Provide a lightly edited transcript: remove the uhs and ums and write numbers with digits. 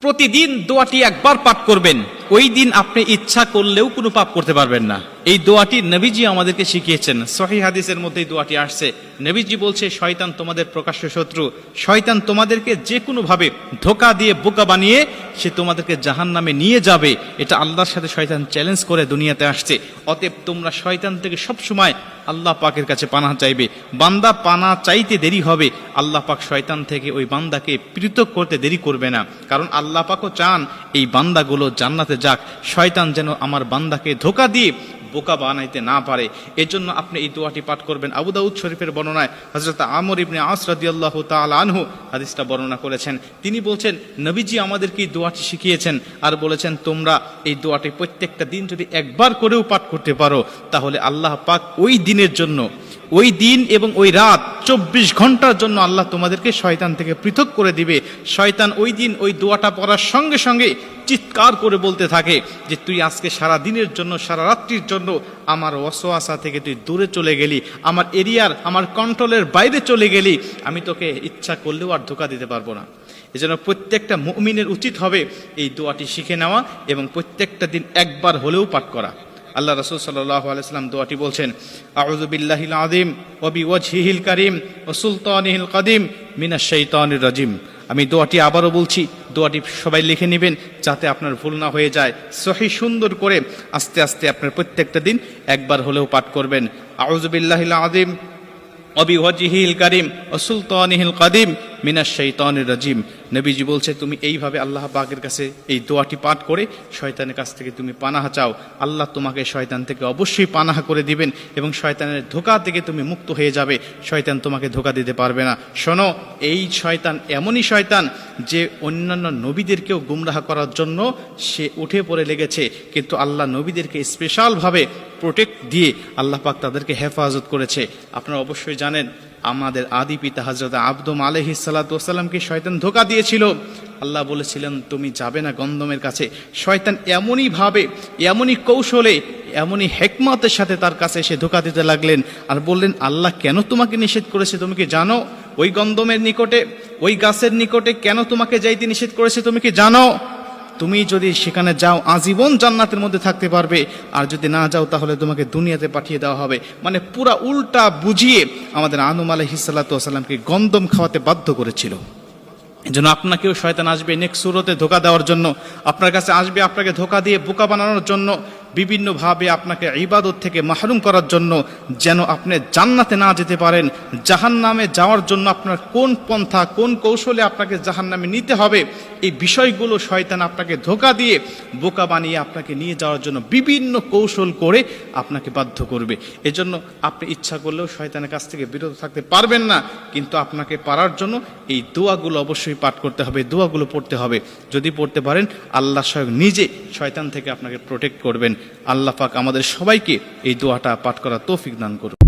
প্রতিদিন দোয়াটি একবার পাঠ করবেন, ওই দিন আপনি ইচ্ছা করলেও কোনো পাপ করতে পারবেন না। এই দোয়াটি নবীজি আমাদেরকে শিখিয়েছেন। সহিহ হাদিসের মধ্যে এই দোয়াটি আসছে। নবীজি বলছে, শয়তান তোমাদের প্রকাশ্য শত্রু, শয়তান তোমাদেরকে যে কোনো ভাবে ধোঁকা দিয়ে বোকা বানিয়ে সে তোমাদেরকে জাহান্নামে নিয়ে যাবে। এটা আল্লাহর সাথে শয়তান চ্যালেঞ্জ করে দুনিয়াতে আসছে। অতএব তোমরা শয়তান থেকে সবসময় আল্লাহ পাকের কাছে পানাহ চাইবে। বান্দা পানাহ চাইতে দেরি হবে, আল্লাহ পাক শয়তান থেকে ওই বান্দাকে পৃথক করতে দেরি করবে না। কারণ আল্লাহ পাকও চান এই বান্দাগুলো জান্নাতে যাক, শয়তান যেন আমার বান্দাকে ধোঁকা দিয়ে বোকা বানাইতে না পারে। এজন্য আপনি এই দোয়াটি পাঠ করবেন। আবু দাউদ শরীফের বর্ণনায় হযরত আমর ইবনে আস রাদিয়াল্লাহু তাআলা আনহু হাদিসটা বর্ণনা করেছেন। তিনি বলছেন, নবীজি আমাদেরকে এই দোয়াটি শিখিয়েছেন আর বলেছেন, তোমরা এই দোয়াটি প্রত্যেকটা দিন যদি একবার করেও পাঠ করতে পারো, তাহলে আল্লাহ পাক ওই দিনের জন্য, ওই দিন এবং ওই রাত 24 ঘন্টার জন্য আল্লাহ তোমাদেরকে শয়তান থেকে পৃথক করে দিবে। শয়তান ওই দিন ওই দোয়াটা পড়ার সঙ্গে সঙ্গে চিৎকার করে বলতে থাকে যে, তুই আজকে সারা দিনের জন্য, সারা রাত্রির জন্য আমার ওয়াসওয়াসা থেকে তুই দূরে চলে গেলি, আমার এরিয়ার, আমার কন্ট্রোলের বাইরে চলে গেলি, আমি তোকে ইচ্ছা করলেও আর ধোঁকা দিতে পারবো না। এজন্য প্রত্যেকটা মুমিনের উচিত হবে এই দোয়াটি শিখে নেওয়া এবং প্রত্যেকটা দিন একবার হলেও পাঠ করা। আল্লাহ রাসূল সাল্লাল্লাহু আলাইহি ওয়াসাল্লাম দোয়াটি বলছেন, আউযু বিল্লাহিল আযীম ওয়া বিওয়াজহিল কারীম ওয়া সুলতানিহিল কাদিম মিনাশ শাইতানির রাজিম। আমি দোয়াটি আবারও বলছি, দোয়াটি সবাই লিখে নেবেন যাতে আপনার ভুল না হয়ে যায়। সহি সুন্দর করে আস্তে আস্তে আপনার প্রত্যেকটা দিন একবার হলেও পাঠ করবেন। আউযু বিল্লাহিল আযীম ওয়া বিওয়াজহিল কারীম ওয়া সুলতানিহিল কাদিম মিনাশ শাইতানির রাজিম। নবীজি বলছে, তুমি এইভাবে আল্লাহ পাকের কাছে এই দোয়াটি পাঠ করে শয়তানের কাছ থেকে তুমি পানাহ চাও, আল্লাহ তোমাকে শয়তান থেকে অবশ্যই পানাহ করে দিবেন এবং শয়তানের ধোঁকা থেকে তুমি মুক্ত হয়ে যাবে। শয়তান তোমাকে ধোঁকা দিতে পারবে না। শোনো, এই শয়তান এমনই শয়তান যে অন্যান্য নবীদেরকেও গুমরাহ করার জন্য সে উঠে পড়ে লেগেছে, কিন্তু আল্লাহ নবীদেরকে স্পেশালভাবে প্রোটেক্ট দিয়ে আল্লাহ পাক তাদেরকে হেফাজত করেছে। আপনারা অবশ্যই জানেন, আমাদের আদি পিতা হযরত আদম আলাইহিস সালাতু ওয়াস সালামকে শয়তান ধোঁকা দিয়েছিল। আল্লাহ বলেছিলেন, তুমি যাবে না গন্ধমের কাছে। শয়তান এমনই ভাবে, এমনই কৌশলে, এমনই হিকমতের সাথে তার কাছে এসে ধোঁকা দিতে লাগলেন আর বললেন, আল্লাহ কেন তোমাকে নিষেধ করেছে তুমি কি জানো? ওই গন্ধমের নিকটে, ওই গাছের নিকটে কেন তোমাকে যাইতে নিষেধ করেছে তুমি কি জানো? তুমি যদি সেখানে যাও আজীবন জান্নাতের মধ্যে থাকতে পারবে, আর যদি না যাও তাহলে তোমাকে দুনিয়াতে পাঠিয়ে দেওয়া হবে। মানে পুরা উল্টা বুঝিয়ে আমাদের আদম আলাইহিস সালাতু ওয়াস সালামকে গন্ধম খাওয়াতে বাধ্য করেছিল। এজন্য আপনাকেও শয়তান আসবে নেক্সট সুরতে ধোঁকা দেওয়ার জন্য, আপনার কাছে আসবে আপনাকে ধোঁকা দিয়ে বোকা বানানোর জন্য, বিভিন্নভাবে আপনাকে ইবাদত থেকে মাহরুম করার জন্য, যেন আপনি জান্নাতে না যেতে পারেন। জাহান্নামে যাওয়ার জন্য আপনার কোন পন্থা, কোন কৌশলে আপনাকে জাহান্নামে নিতে হবে, এই বিষয়গুলো শয়তান আপনাকে ধোঁকা দিয়ে বোকা বানিয়ে আপনাকে নিয়ে যাওয়ার জন্য বিভিন্ন কৌশল করে আপনাকে বাধ্য করবে। এজন্য আপনি ইচ্ছা করলেও শয়তানের কাছ থেকে বিরত থাকতে পারবেন না, কিন্তু আপনাকে পারার জন্য এই দোয়াগুলো অবশ্যই পাঠ করতে হবে, দোয়াগুলো পড়তে হবে। যদি পড়তে পারেন, আল্লাহ স্বয়ং নিজে শয়তান থেকে আপনাকে প্রোটেক্ট করবেন। আল্লাহ পাক আমাদের সবাইকে এই দোয়াটা পাঠ করার তৌফিক দান করুন।